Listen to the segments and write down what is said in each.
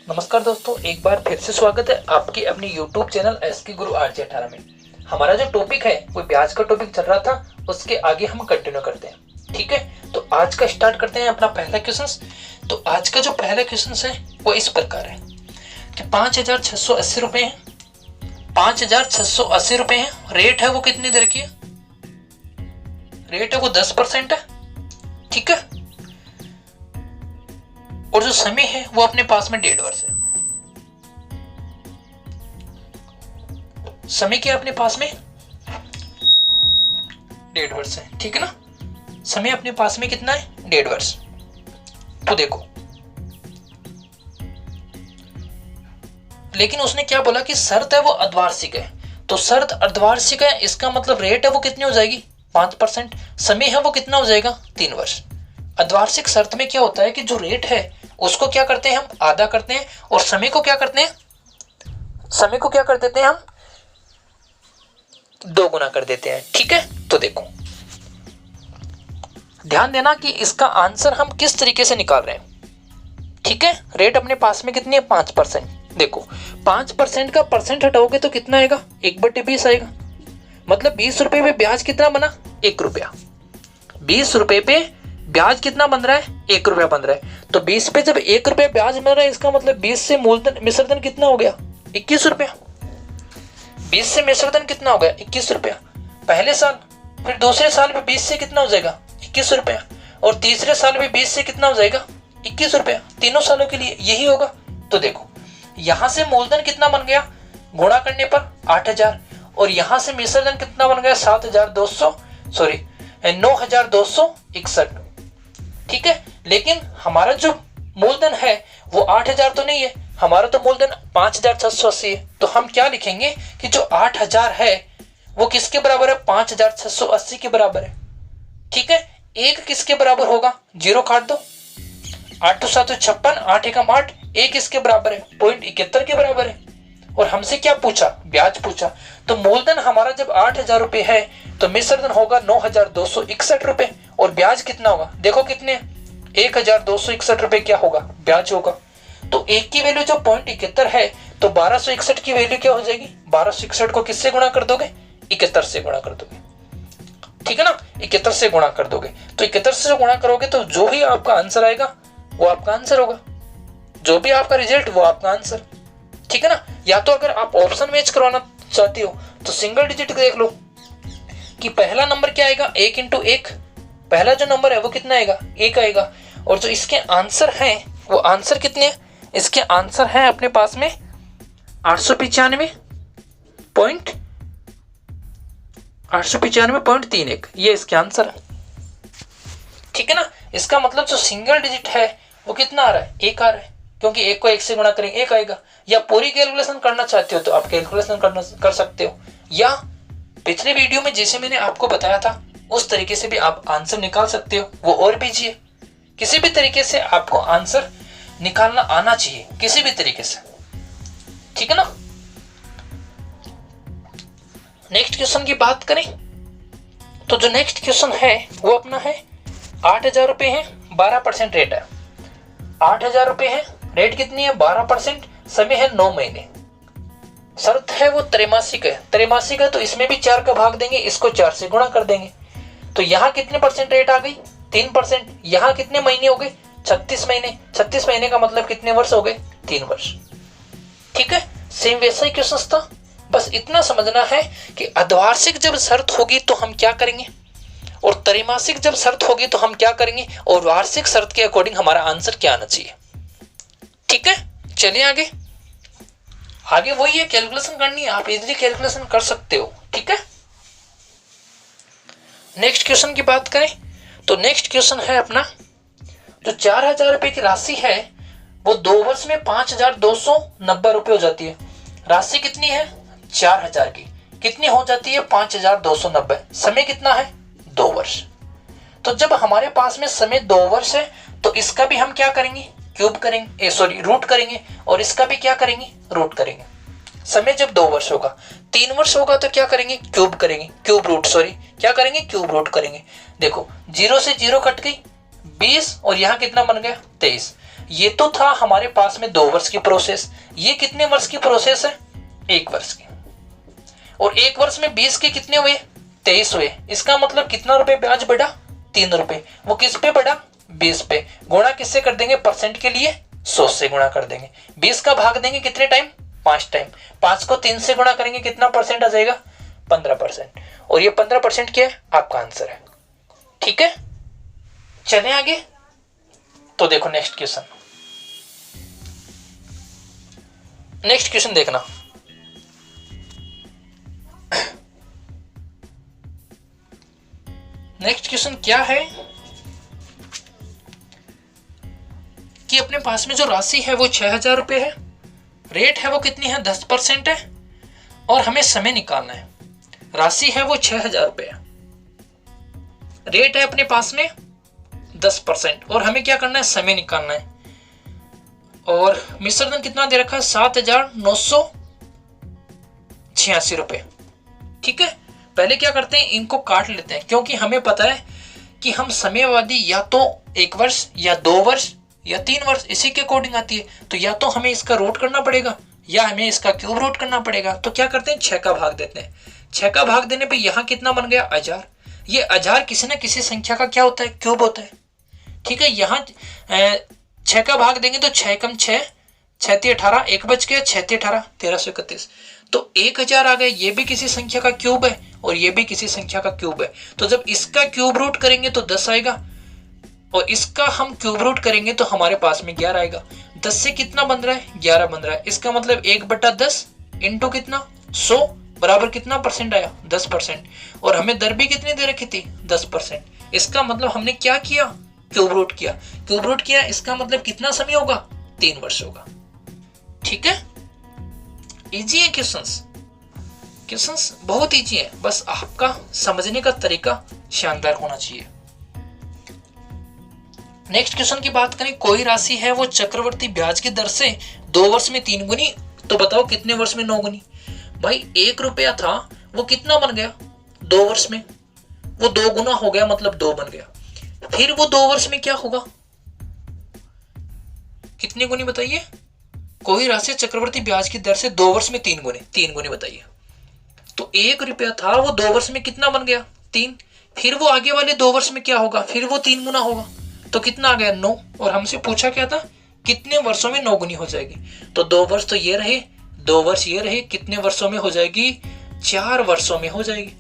नमस्कार दोस्तों, एक बार फिर से स्वागत है आपके अपनी YouTube चैनल एसके गुरु RJ18 में। हमारा जो टॉपिक है वो ब्याज का टॉपिक चल रहा था, उसके आगे हम कंटिन्यू करते हैं। ठीक है, तो आज का स्टार्ट करते हैं अपना पहला क्वेश्चन। तो आज का जो पहला क्वेश्चन है वो इस प्रकार है कि 5,680 रुपए है, 5,680 रुपए है। रेट है वो कितनी देर की है? रेट है वो 10% है। ठीक है, और जो समय है वो अपने पास में 1.5 वर्ष है। समय क्या अपने पास में 1.5 वर्ष है। ठीक है ना, समय अपने पास में कितना है? 1.5 वर्ष। तो देखो, लेकिन उसने क्या बोला कि शर्त है वो अर्धवार्षिक है। तो शर्त अर्धवार्षिक है, इसका मतलब रेट है वो कितनी हो जाएगी? 5%। समय है वो कितना हो जाएगा? 3 वर्ष। अर्धवार्षिक शर्त में क्या होता है कि जो रेट है उसको क्या करते हैं हम? आधा करते हैं, और समय को क्या करते हैं? समय को क्या कर देते हैं हम? 2 गुना कर देते हैं। ठीक है, तो देखो ध्यान देना कि इसका आंसर हम किस तरीके से निकाल रहे हैं। ठीक है, रेट अपने पास में कितनी है? 5%। देखो 5% का परसेंट हटाओगे तो कितना आएगा? 1/20 आएगा। मतलब 20 रुपए पे ब्याज कितना बना? 1 रुपया। 20 रुपए पे ब्याज कितना बन रहा है? 1 रुपया बन रहा है। तो 20 पे जब 1 रुपया ब्याज बन रहा है, इसका मतलब 20 से मूलधन मिश्रधन कितना हो गया? 21 रुपया। 20 से मिश्रधन कितना हो गया? 21 रुपया पहले साल। फिर दूसरे साल में 20 से कितना हो जाएगा? 21 रुपया। और तीसरे साल में 20 से कितना हो जाएगा? 21 रुपया। तीनों सालों के लिए यही होगा। तो देखो यहां से मूलधन कितना बन गया गुणा करने पर? 8,000। और यहां से मिश्रधन कितना बन गया? 9,261। ठीक है, लेकिन हमारा जो मूलधन है वो 8,000 तो नहीं है, हमारा तो मूलधन 5,680 है। तो हम क्या लिखेंगे कि जो 8,000 है वो किसके बराबर है? 5,680 के बराबर है। ठीक है, एक किसके बराबर होगा? 0 काट दो। 8 2 7 56, 8 एकम 8, एक इसके बराबर है 0.71 के बराबर है। और हमसे क्या पूछा? ब्याज पूछा। तो मूलधन हमारा जब 8,000 रुपए है तो मिश्रधन होगा 9,261 रुपए, और ब्याज कितना होगा? देखो कितने? 1,261 रुपए क्या होगा? ब्याज होगा। तो एक की वैल्यू जो 0.71 है, तो 1,261 की वैल्यू क्या हो जाएगी? 1,261 को किससे गुणा कर दोगे? 71 से गुणा कर दोगे। ठीक है ना, 71 से गुणा कर दोगे। तो 71 से गुणा करोगे तो जो ही आपका आंसर आएगा वो आपका आंसर होगा, जो भी आपका रिजल्ट वो आपका आंसर। ठीक है ना, या तो अगर आप ऑप्शन मैच करवाना चाहते हो तो सिंगल डिजिट देख लो कि पहला नंबर क्या आएगा? 1 × 1। पहला जो नंबर है वो कितना आएगा? 1 आएगा। और जो इसके आंसर हैं वो आंसर कितने हैं? इसके आंसर हैं अपने पास में 895.31। ये इसके आंसर है। ठीक है ना, इसका मतलब जो सिंगल डिजिट है वो कितना आ रहा है? 1 आ रहा है, क्योंकि 1 को 1 से गुणा करेंगे 1 आएगा। या पूरी कैलकुलेशन करना चाहते हो तो आप कैलकुलेशन कर सकते हो, या पिछले वीडियो में जैसे मैंने आपको बताया था उस तरीके से भी आप आंसर निकाल सकते हो। वो और कीजिए, किसी भी तरीके से आपको आंसर निकालना आना चाहिए, किसी भी तरीके से। ठीक है ना, नेक्स्ट क्वेश्चन की बात करें तो जो नेक्स्ट क्वेश्चन है वो अपना है 8,000 रुपए है, 12% रेट है। 8,000 रुपए है, रेट कितनी है? 12%। समय है 9 महीने। शर्त है वो त्रैमासिक है। त्रैमासिक है तो इसमें भी 4 का भाग देंगे, इसको 4 से गुणा कर देंगे। तो यहाँ कितने परसेंट रेट आ गई? 3%। यहाँ कितने महीने हो गए? 36 महीने। 36 महीने का मतलब कितने वर्ष हो गए? 3 वर्ष। ठीक है, सेम वैसा ही क्वेश्चन था, बस इतना समझना है कि अर्धवार्षिक जब शर्त होगी तो हम क्या करेंगे, और त्रैमासिक जब शर्त होगी तो हम क्या करेंगे, और वार्षिक शर्त के अकॉर्डिंग हमारा आंसर क्या आना चाहिए। ठीक है, चलिए आगे। आगे वही है, कैलकुलेशन करनी है, आप इजीली कैलकुलेशन कर सकते हो। ठीक है, नेक्स्ट क्वेश्चन की बात करें तो नेक्स्ट क्वेश्चन है अपना जो 4,000 रुपए की राशि है वो 2 वर्ष में 5,290 रुपए हो जाती है। राशि कितनी है? 4,000 की कितनी हो जाती है? 5,290। समय कितना है? 2 वर्ष। तो जब हमारे पास में समय 2 वर्ष है तो इसका भी हम क्या करेंगे? क्यूब करेंगे, रूट करेंगे, और इसका भी क्या करेंगे? रूट करेंगे। समय जब 2 वर्ष होगा, 3 वर्ष होगा तो क्या करेंगे? क्यूब करेंगे, क्या करेंगे? क्यूब रूट करेंगे। देखो 0 से 0 कट गई, 20, और यहाँ कितना बन गया? 23। ये तो था हमारे पास में 2 वर्ष की प्रोसेस। ये कितने वर्ष की प्रोसेस है? 1 वर्ष की। और 1 वर्ष में 20 के कितने हुए? 23 हुए। इसका मतलब कितना रुपए ब्याज बढ़ा? 3 रुपए। वो किस पे बढ़ा? 20 पे। गुणा किससे कर देंगे? परसेंट के लिए 100 से गुणा कर देंगे। 20 का भाग देंगे कितने टाइम? 5 टाइम। 5 को 3 से गुणा करेंगे, कितना परसेंट आ जाएगा? 15%। और ये 15% क्या है? आपका आंसर है। ठीक है, चलें आगे। तो देखो नेक्स्ट क्वेश्चन। नेक्स्ट क्वेश्चन देखना। नेक्स्ट क्वेश्चन क्या है कि अपने पास में जो राशि है वो 6000 रुपए है, रेट है वो कितनी है? 10% है, और हमें समय निकालना है। राशि है वो 6000 रुपए है, रेट है अपने पास में 10%, और हमें क्या करना है? समय निकालना है। और मिश्र धन कितना दे रखा है? 7986 रुपए। ठीक है, पहले क्या करते हैं? इनको काट लेते हैं, क्योंकि हमें पता है कि हम समयावधि या तो 1 वर्ष या 2 वर्ष या 3 वर्ष इसी के अकॉर्डिंग आती है। तो या तो हमें इसका रूट करना पड़ेगा या हमें इसका क्यूब रूट करना पड़ेगा। तो क्या करते हैं? 6 का भाग देते हैं। 6 का भाग देने पे यहाँ कितना बन गया? 1000। ये 1000 किसी न किसी संख्या का क्या होता है? क्यूब होता है। ठीक है, यहाँ 6 का भाग देंगे तो 6 कम 6, 6 × 18, 1 बच गया, 6 × 18 1331। तो 1000 आ गए। ये भी किसी संख्या का क्यूब है और ये भी किसी संख्या का क्यूब है। तो जब इसका क्यूब रूट करेंगे तो 10 आएगा, और इसका हम क्यूब रूट करेंगे तो हमारे पास में 11 आएगा। 10 से कितना बन रहा है? 11 बन रहा है। इसका मतलब 1/10 इंटू कितना? 100 बराबर कितना परसेंट आया? 10%। और हमें दर भी कितनी दे रखी थी? 10%। इसका मतलब हमने क्या किया? क्यूब रूट किया। क्यूब रूट किया, इसका मतलब कितना समय होगा? 3 वर्ष होगा। ठीक है, इजी है क्वेश्चंस। क्वेश्चंस बहुत इजी है, बस आपका समझने का तरीका शानदार होना चाहिए। नेक्स्ट क्वेश्चन की बात करें, कोई राशि है वो चक्रवर्ती ब्याज की दर से 2 वर्ष में 3 गुनी, तो बताओ कितने वर्ष में 9 गुनी? भाई 1 रुपया था, वो कितना बन गया? 2 वर्ष में वो 2 गुना हो गया, मतलब 2 बन गया। फिर वो 2 वर्ष में क्या होगा? कितनी गुनी बताइए? कोई राशि चक्रवर्ती ब्याज की दर से 2 वर्ष में 3 गुने, 3 गुने बताइए। तो 1 रुपया था, वो 2 वर्ष में कितना बन गया? 3। फिर वो आगे वाले 2 वर्ष में क्या होगा? फिर वो 3 गुना होगा, तो कितना आ गया? 9। और हमसे पूछा क्या था? कितने वर्षों में 9 गुनी हो जाएगी? तो 2 वर्ष तो ये रहे, 2 वर्ष ये रहे, कितने वर्षों में हो जाएगी? 4 वर्षों में हो जाएगी।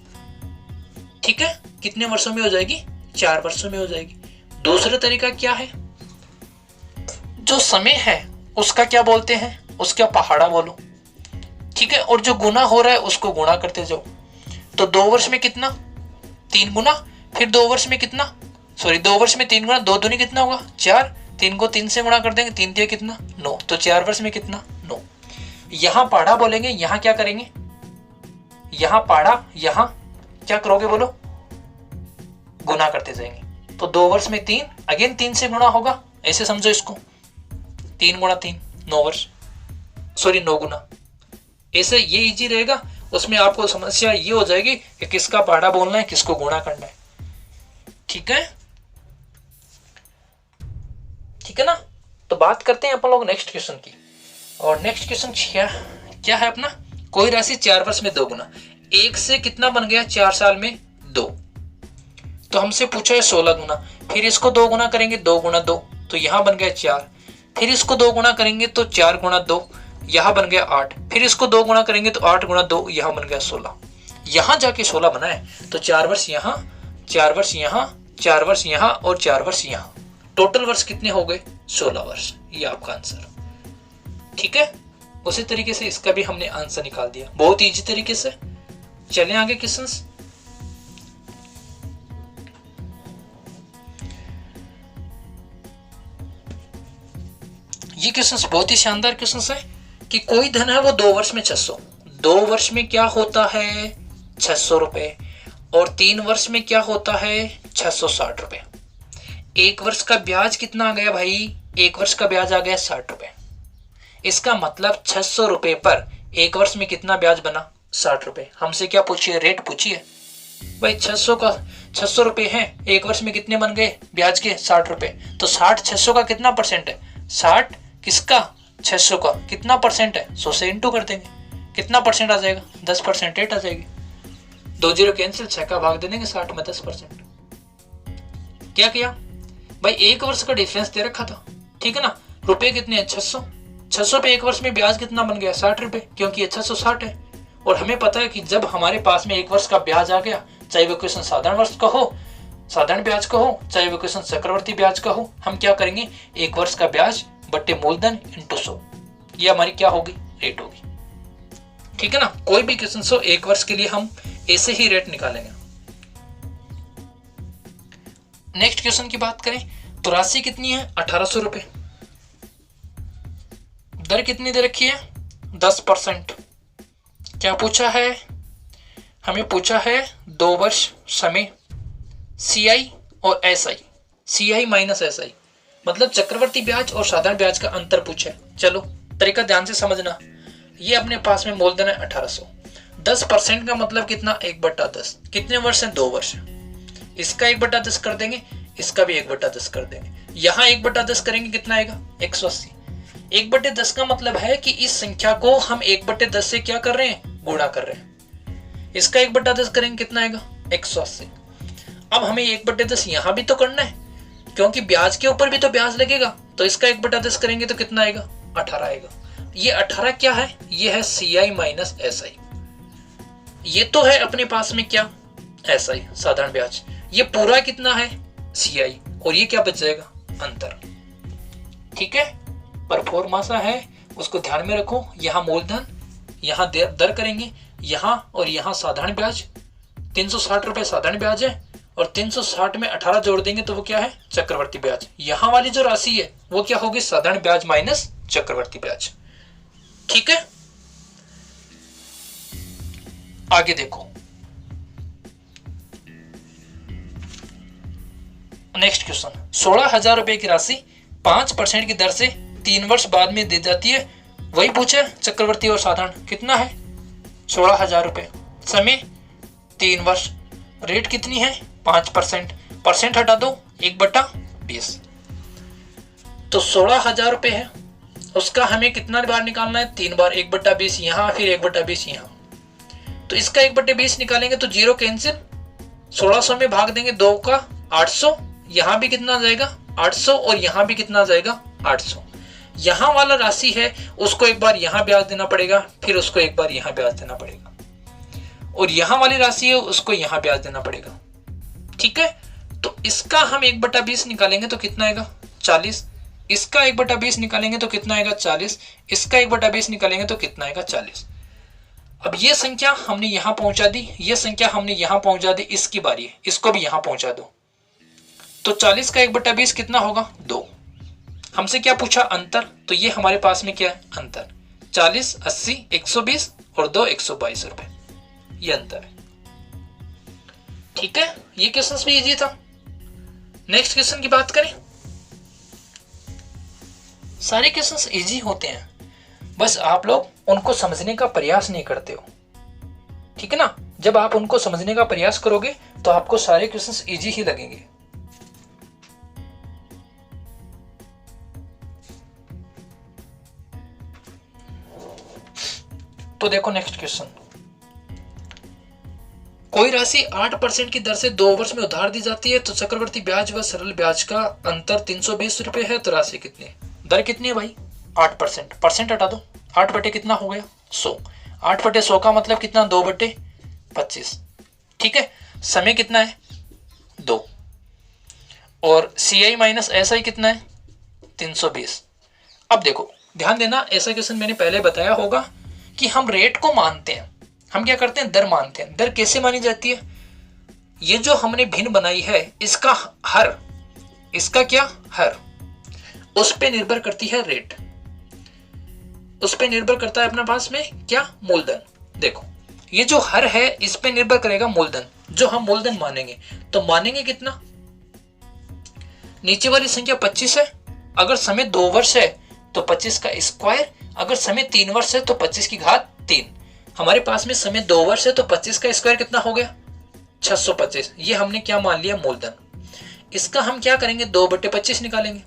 ठीक है, कितने वर्षों में हो जाएगी? 4 वर्षों में हो जाएगी। दूसरा तरीका क्या है? जो समय है उसका क्या बोलते हैं? उसका पहाड़ा बोलो। ठीक है, और जो गुना हो रहा है उसको गुणा करते जाओ। तो 2 वर्ष में कितना? 3 गुना। फिर 2 वर्ष में कितना? 2 वर्ष में 3 गुना, 2 दूनी कितना होगा? 4। 3 को 3 से गुणा कर देंगे, 3 दिया कितना? 9। तो 4 वर्ष में कितना? 9। यहां पाड़ा बोलेंगे, यहां क्या करेंगे? यहां पाड़ा, यहां क्या करोगे बोलो? गुना करते जाएंगे। तो 2 वर्ष में 3, अगेन 3 से गुणा होगा, ऐसे समझो इसको। 3 गुणा 3 9 वर्ष, 9 गुना। ऐसे ये इजी रहेगा। उसमें आपको समस्या ये हो जाएगी कि किसका पहाड़ा बोलना है, किसको गुणा करना है। ठीक है, ठीक है ना। तो बात करते हैं अपन लोग नेक्स्ट क्वेश्चन की। और नेक्स्ट क्वेश्चन क्या है अपना? कोई राशि 4 वर्ष में 2 गुना। 1 से कितना बन गया? 4 साल में 2। तो हमसे पूछा है 16 गुना। फिर इसको 2 गुना करेंगे, 2 गुना 2, तो यहां बन गया 4। फिर इसको 2 गुना करेंगे तो 4 गुना 2, यहां बन गया 8। फिर इसको 2 गुना करेंगे तो 8 गुना 2, यहां बन गया 16। यहां जाके 16 बना है। तो 4 वर्ष यहां, 4 वर्ष यहां, 4 वर्ष यहां और 4 वर्ष यहां। टोटल वर्ष कितने हो गए? 16 वर्ष। ये आपका आंसर। ठीक है, उसी तरीके से इसका भी हमने आंसर निकाल दिया, बहुत इजी तरीके से। चलें आगे क्वेश्चंस। ये क्वेश्चंस बहुत ही शानदार क्वेश्चंस है कि कोई धन है वो 2 वर्ष में 600। 2 वर्ष में क्या होता है? 600 रुपए। और 3 वर्ष में क्या होता है? 660 रुपए। 1 वर्ष का ब्याज कितना आ गया भाई? 1 वर्ष का ब्याज आ गया 60 रुपए। इसका मतलब 600 रुपए पर 1 वर्ष में कितना ब्याज बना? 60 रुपए। हमसे क्या पूछिए? रेट पूछिए भाई। 600 रुपए हैं, 1 वर्ष में कितने बन गए ब्याज के? 60 रुपए। तो 60 600 का कितना परसेंट है? 60 किसका, 600 का, कितना परसेंट है, 100 से इंटू कर देंगे, कितना परसेंट आ जाएगा, 10% रेट आ जाएगी, 2 जीरो कैंसिल, 6 का भाग दे देंगे 60 में 10%। क्या किया भाई, 1 वर्ष का डिफरेंस दे रखा था, ठीक है ना, रुपए कितने हैं, 600, 600 पे 1 वर्ष में ब्याज कितना बन गया, 60 रुपए, क्योंकि ये 660 है। और हमें पता है कि जब हमारे पास में 1 वर्ष का ब्याज आ गया, चाहे वो क्वेश्चन साधारण वर्ष का हो, साधारण ब्याज का हो, चाहे वो क्वेश्चन चक्रवर्ती ब्याज का हो, हम क्या करेंगे, 1 वर्ष का ब्याज बट्टे मूलधन इंटू 100, ये हमारी क्या होगी, रेट होगी, ठीक है ना। कोई भी क्वेश्चन हो 1 वर्ष के लिए हम ऐसे ही रेट निकालेंगे। नेक्स्ट क्वेश्चन की बात करें तो राशि कितनी है, 1800 रुपए, दर कितनी दे रखी है, 10%। क्या पूछा है, हमें पूछा है 2 वर्ष समय, CI और SI, CI माइनस SI, मतलब चक्रवर्ती ब्याज और साधारण ब्याज का अंतर पूछा है। चलो तरीका ध्यान से समझना, ये अपने पास में मूलधन है 1800, 10% का मतलब कितना, 1/10, कितने वर्ष है, 2 वर्ष, इसका 1/10 कर देंगे, इसका भी 1/10 कर देंगे, यहाँ 1/10 करेंगे, कितना आएगा, 180। 1/10 का मतलब है कि इस संख्या को हम 1/10 से क्या कर रहे हैं, गुणा कर रहे हैं, इसका 1/10 करेंगे, कितना आएगा, 180। अब हमें 1/10 यहाँ भी तो करना है, क्योंकि ब्याज के ऊपर भी तो ब्याज लगेगा, तो इसका 1/10 करेंगे तो कितना आएगा, 18 आएगा। ये 18 क्या है, ये है CI माइनस SI, ये तो है अपने पास में क्या, SI साधारण ब्याज, ये पूरा कितना है, CI, और ये क्या बच जाएगा, अंतर, ठीक है। परफॉर्मासा है, उसको ध्यान में रखो, यहाँ मूलधन, यहाँ दर करेंगे, यहाँ और यहाँ साधारण ब्याज, 360 रुपए साधारण ब्याज है, और 360 में 18 जोड़ देंगे तो वो क्या है, चक्रवर्ती ब्याज। यहाँ वाली जो राशि है वो क्या होगी, साधारण ब्याज माइनस चक्रवर्ती ब्याज, ठीक है। आगे देखो, नेक्स्ट क्वेश्चन, 16,000 रुपए की राशि 5% की दर से 3 वर्ष बाद में दी जाती है, वही पूछे चक्रवर्ती और साधारण, कितना है, 16,000 रुपए, समय 3 वर्ष, रेट कितनी है, 5%, परसेंट हटा दो, 1/20, तो 16,000 रुपए है, उसका हमें कितना बार निकालना है, 3 बार, 1/20 यहाँ, फिर 1/20 यहाँ, तो इसका 1/20 निकालेंगे तो जीरो कैंसिल, 1600 में भाग देंगे 2 का 800, यहाँ भी कितना आ जाएगा, 800, और यहाँ भी कितना आ जाएगा, 800। यहाँ वाला राशि है उसको एक बार यहाँ ब्याज देना पड़ेगा, फिर उसको एक बार यहाँ ब्याज देना पड़ेगा, और यहाँ वाली राशि है उसको यहाँ ब्याज देना पड़ेगा, ठीक है। तो इसका हम 1/20 निकालेंगे तो कितना आएगा, 40, इसका 1/20 निकालेंगे तो कितना आएगा, 40, इसका 1/20 निकालेंगे तो कितना आएगा, 40। अब ये संख्या हमने यहाँ पहुंचा दी, ये संख्या हमने यहाँ पहुंचा दी, इसकी बारी है, इसको भी यहाँ पहुंचा दो, तो 40 का 1/20 कितना होगा, 2। हमसे क्या पूछा, अंतर, तो ये हमारे पास में क्या है, अंतर, 40, 80, 120 और 2 122 रुपए, ये अंतर है, ठीक है। ये क्वेश्चन भी इजी था। नेक्स्ट क्वेश्चन की बात करें, सारे क्वेश्चन इजी होते हैं, बस आप लोग उनको समझने का प्रयास नहीं करते हो, ठीक है ना। जब आप उनको समझने का प्रयास करोगे तो आपको सारे क्वेश्चंस इजी ही लगेंगे। तो देखो नेक्स्ट क्वेश्चन, कोई राशि 8% की दर से 2 वर्ष में उधार दी जाती है, तो चक्रवर्ती ब्याज व सरल ब्याज का अंतर 320 रुपए है, तो राशि कितनी है, दर कितनी है भाई, 8%, परसेंट हटा दो, 8 बटे कितना हो गया, 100, 8 बटे 100 का मतलब कितना, 2/25, ठीक है। समय कितना है, 2, और CI माइनस SI कितना है, 320। अब देखो ध्यान देना, ऐसा क्वेश्चन मैंने पहले बताया होगा कि हम रेट को मानते हैं, हम क्या करते हैं, दर मानते हैं। दर कैसे मानी जाती है, ये जो हमने भिन्न बनाई है इसका हर, इसका क्या हर, उस पे निर्भर करती है रेट, उस पे निर्भर करता है अपने पास में क्या, मूलधन। देखो ये जो हर है इस पे निर्भर करेगा मूलधन, जो हम मूलधन मानेंगे, तो मानेंगे कितना, नीचे वाली संख्या 25 है, अगर समय 2 वर्ष है तो 25 का स्क्वायर, अगर समय 3 वर्ष है तो 25 की घात 3। हमारे पास में समय 2 वर्ष है तो 25 का स्क्वायर कितना हो गया, 625। ये हमने क्या मान लिया, मूलधन। इसका हम क्या करेंगे, 2/25 निकालेंगे,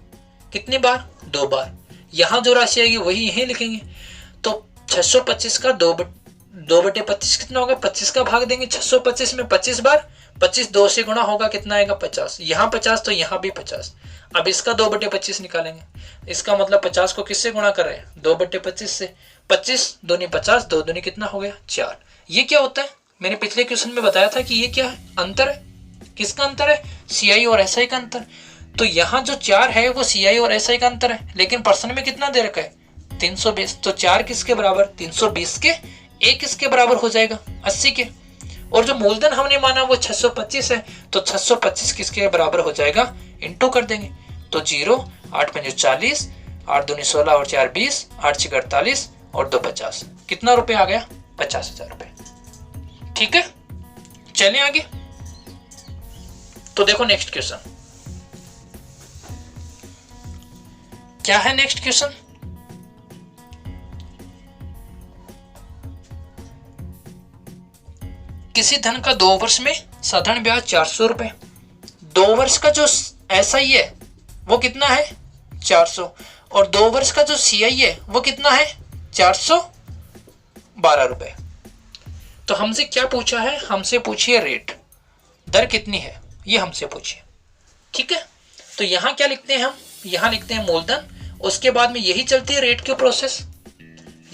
कितनी बार, 2 बार, यहाँ जो राशि आएगी वही यहीं लिखेंगे। तो 625 का 2/25 कितना होगा, 25 का भाग देंगे 625 में 25 बार, 25 2 से गुणा होगा कितना आएगा 50, यहाँ 50 तो यहाँ भी 50। अब इसका 2/25 निकालेंगे, इसका मतलब 50 को किससे गुणा कर रहे हैं, 2/25 से। 25 दूनी 50, 2 दूनी कितना हो गया 4। ये क्या होता है, मैंने पिछले क्वेश्चन में बताया था कि ये क्या है, अंतर है। किसका अंतर है, सीआई और एसआई का अंतर। तो यहाँ जो 4 है वो सीआई और एसआई का अंतर है, लेकिन प्रश्न में कितना दे रखा है 320। तो 4 किसके बराबर, 320 के, एक किसके बराबर हो जाएगा 80 के। और जो मूलधन हमने माना वो 625 है, तो 625 किसके बराबर हो जाएगा, इंटू कर देंगे। तो 0, 8 5 40, 8 दूनी 16 और 4 20, 8 6 48 और 2 50। कितना रुपए आ गया, 50,000 रुपए। ठीक है, चलें आगे। तो देखो नेक्स्ट क्वेश्चन क्या है। नेक्स्ट क्वेश्चन, किसी धन का 2 वर्ष में साधारण ब्याज 400 रुपए। 2 वर्ष का जो एसआई है वो कितना है 400, और 2 वर्ष का जो सीआई है वो कितना है 412 रुपए। तो हमसे क्या पूछा है, हमसे पूछिए रेट, दर कितनी है, ये हमसे पूछिए। ठीक है, तो यहां क्या लिखते हैं हम, यहां लिखते हैं मूलधन, उसके बाद में यही चलती है रेट की प्रोसेस।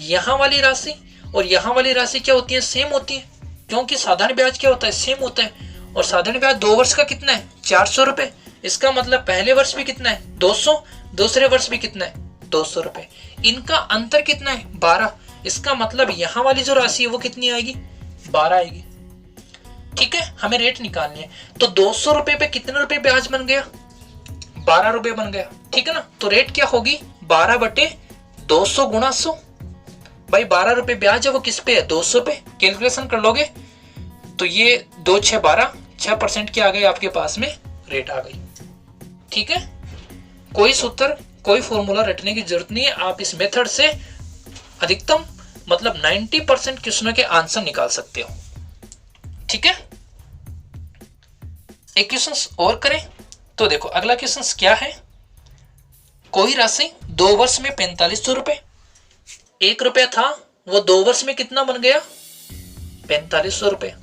यहां वाली राशि और यहां वाली राशि क्या होती है, सेम होती है, क्योंकि साधारण ब्याज क्या होता है, सेम होता है। और साधारण ब्याज 2 वर्ष का कितना है 400 रुपए, इसका मतलब पहले वर्ष भी कितना है 200, दूसरे वर्ष भी कितना है 200 रुपए। इनका अंतर कितना है 12, इसका मतलब यहां वाली जो राशि है वो कितनी आएगी 12 आएगी। ठीक है, हमें रेट निकालनी है। तो 200 रुपए पे कितने रुपए ब्याज बन गया, 12 रुपए बन गया। ठीक है ना, तो रेट क्या होगी 12/200 गुणा 100। भाई 12 रुपए ब्याज है वो किस पे है 200 पे, कैलकुलेशन कर लोगे तो ये 2 6 12, 6% की आ गई आपके पास में रेट आ गई। ठीक है, कोई सूत्र कोई फॉर्मूला रटने की जरूरत नहीं है, आप इस मेथड से अधिकतम मतलब 90% क्वेश्चनों के आंसर निकाल सकते हो। ठीक है, एक क्वेश्चन और करें। तो देखो अगला क्वेश्चन क्या है, कोई राशि 2 वर्ष में 4500 रुपए, 1 रुपया था वो 2 वर्ष में कितना बन गया 4500 रुपए।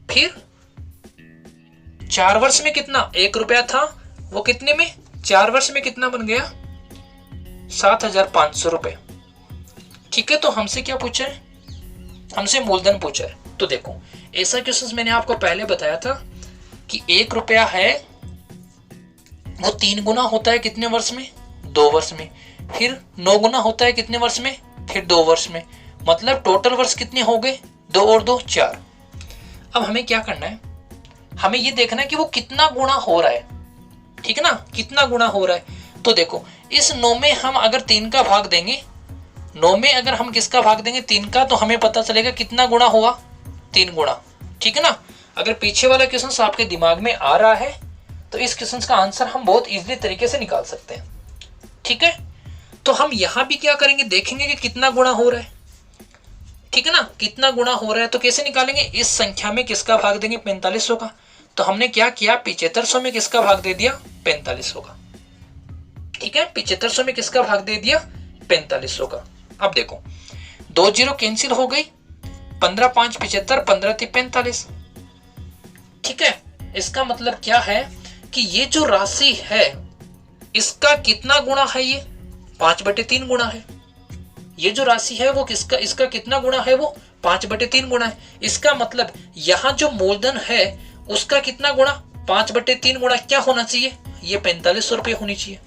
फिर 4 वर्ष में कितना, 1 रुपया था वो कितने में 4 वर्ष में कितना बन गया 7,500 रुपए। ठीक है, तो हमसे क्या पूछा है, हमसे मूलधन पूछा है। तो देखो ऐसा क्वेश्चन मैंने आपको पहले बताया था कि 1 रुपया है वो 3 गुना होता है कितने वर्ष में 2 वर्ष में, फिर 9 गुना होता है कितने वर्ष में, फिर 2 वर्ष में, मतलब टोटल वर्ष कितने हो गए 2 और 2 4। अब हमें क्या करना है, हमें ये देखना है कि वो कितना गुना हो रहा है। ठीक है ना, कितना गुना हो रहा है। तो देखो इस 9 में हम अगर 3 का भाग देंगे, 9 में अगर हम किसका भाग देंगे 3 का, तो हमें पता चलेगा कितना गुना हुआ 3 गुना। ठीक है ना, अगर पीछे वाला क्वेश्चन आपके दिमाग में आ रहा है तो इस क्वेश्चन का आंसर हम बहुत इजीली तरीके से निकाल सकते हैं। ठीक है, तो हम यहां भी क्या करेंगे, देखेंगे कि कितना गुना हो रहा है। ठीक है ना, कितना गुना हो रहा है तो कैसे निकालेंगे, इस संख्या में किसका भाग देंगे 4500 का। तो हमने क्या किया 7500 में किसका भाग दे दिया 4500 का। ठीक है, 7500 में किसका भाग दे दिया 4500 का। अब देखो 2 जीरो कैंसिल हो गई, 15 5 75, 15 3 45। ठीक है, इसका मतलब क्या है कि ये जो राशि है इसका कितना गुणा है, ये 5/3 गुणा है। ये जो राशि है वो किसका, इसका कितना गुणा है वो 5/3 गुणा है। इसका मतलब यहां जो मूलधन है उसका कितना गुणा 5/3 गुणा क्या होना चाहिए, ये 4500 रुपये होनी चाहिए।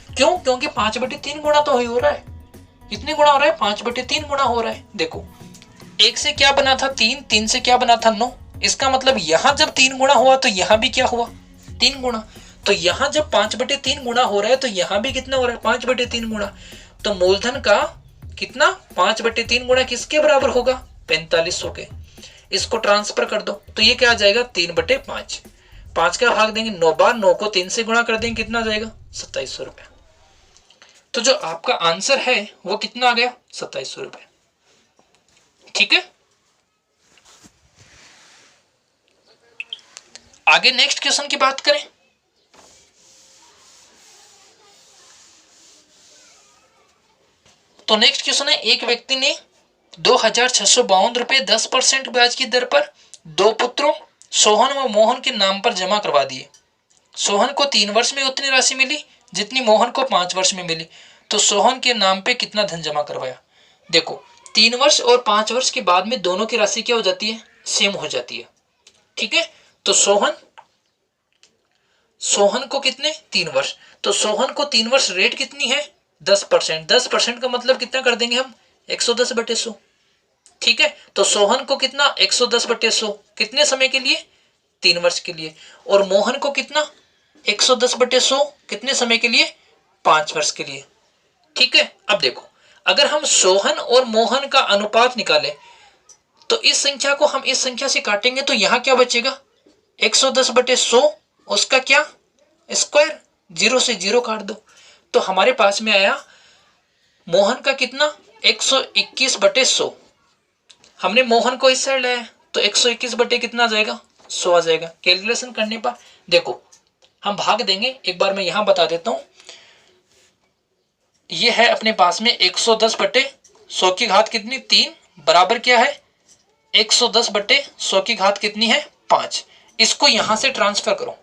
क्यों, क्योंकि 5/3 गुणा तो ही हो रहा है। कितने गुणा हो रहा है 5/3 गुणा हो रहा है। देखो 1 से क्या बना था 3, 3 से क्या बना था 9, इसका मतलब यहां जब 3 गुणा हुआ तो यहां भी क्या हुआ 3 गुणा। तो यहां जब 5/3 गुणा हो रहा है तो यहां भी कितना हो रहा है 5/3 गुणा। तो मूलधन का कितना 5/3 गुणा किसके बराबर होगा 4500 के। इसको ट्रांसफर कर दो तो ये क्या आ जाएगा 3/5, 5 का भाग देंगे 9 बार, 9 को 3 से गुणा कर देंगे कितना आ जाएगा 2700 रुपए। तो जो आपका आंसर है वो कितना आ गया 2700 रुपए। ठीक है, आगे नेक्स्ट क्वेश्चन की बात करें। तो नेक्स्ट क्वेश्चन है, एक व्यक्ति ने 2652 रुपये 10% ब्याज की दर पर दो पुत्रों सोहन व मोहन के नाम पर जमा करवा दिए। सोहन को 3 वर्ष में उतनी राशि मिली जितनी मोहन को 5 वर्ष में मिली, तो सोहन के नाम पे कितना धन जमा करवाया। देखो 3 वर्ष और 5 वर्ष के बाद में दोनों की राशि क्या हो जाती है, सेम हो जाती है। ठीक है, तो सोहन को कितने 3 वर्ष, तो सोहन को 3 वर्ष रेट कितनी है 10%। 10% का मतलब कितना कर देंगे हम 110/100। ठीक है, तो सोहन को कितना 110/100 कितने समय के लिए 3 वर्ष के लिए, और मोहन को कितना 110/100 कितने समय के लिए 5 वर्ष के लिए। ठीक है, अब देखो अगर हम सोहन और मोहन का अनुपात निकालें तो इस संख्या को हम इस संख्या से काटेंगे तो यहां क्या बचेगा 110/100, उसका क्या स्क्वायर, 0 से 0 काट दो, तो हमारे पास में आया मोहन का कितना 121/100। हमने मोहन को इस साइड लाया तो 121 बटे कितना आ जाएगा 100 आ जाएगा। कैलकुलेशन करने पर देखो हम भाग देंगे, एक बार मैं यहां बता देता हूं, ये है अपने पास में 110/100 की घात कितनी 3 बराबर क्या है 110/100 की घात कितनी है 5। इसको यहां से ट्रांसफर करो,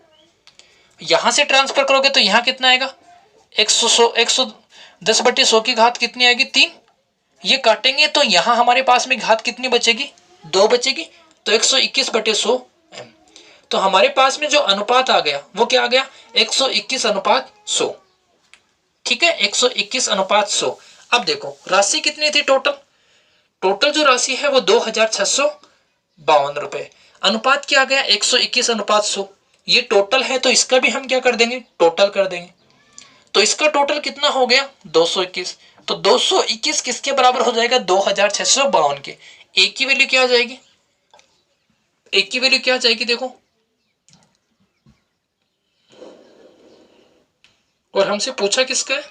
यहां से ट्रांसफर करोगे तो यहां कितना आएगा 110/100 की घात कितनी आएगी 3। ये काटेंगे तो यहां हमारे पास में घात कितनी बचेगी 2 बचेगी, तो 121/100। तो हमारे पास में जो अनुपात आ गया वो क्या आ गया 121/100। ठीक है, 121/100। अब देखो राशि कितनी थी टोटल जो राशि है वो 2652 रुपए, अनुपात क्या आ गया 121/100। ये टोटल है तो इसका भी हम क्या कर देंगे टोटल कर देंगे, तो इसका टोटल कितना हो गया 221। तो 221 किसके बराबर हो जाएगा 2652 के। एक की वैल्यू क्या आ जाएगी, एक की वैल्यू क्या आ जाएगी देखो, और हमसे पूछा किसका है,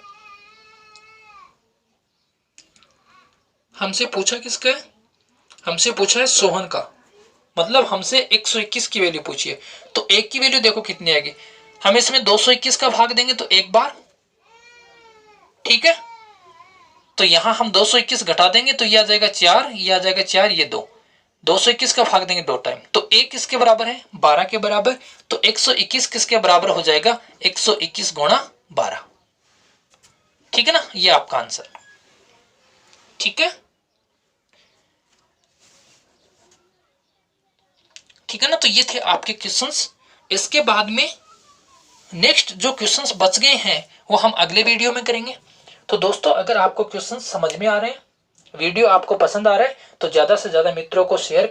हमसे पूछा किसका है, हमसे पूछा है सोहन का, मतलब हमसे 121 की वैल्यू पूछी है। तो एक की वैल्यू देखो कितनी आएगी, हम इसमें 221 का भाग देंगे तो एक बार, ठीक है, तो यहां हम 221 घटा देंगे तो ये आ जाएगा 4, ये आ जाएगा 4, ये 2, 221 का भाग देंगे 2 टाइम, तो 1 किसके बराबर है 12 के बराबर, तो 121 किसके बराबर हो जाएगा 121 गुणा 12। ठीक है ना, ये आपका आंसर। ठीक है, ठीक है ना, तो ये थे आपके क्वेश्चंस। इसके बाद में नेक्स्ट जो क्वेश्चंस बच गए हैं वो हम अगले वीडियो में करेंगे। तो दोस्तों अगर आपको क्वेश्चंस समझ में आ रहे हैं, वीडियो आपको पसंद आ रहा है तो ज्यादा से ज्यादा मित्रों को शेयर करें।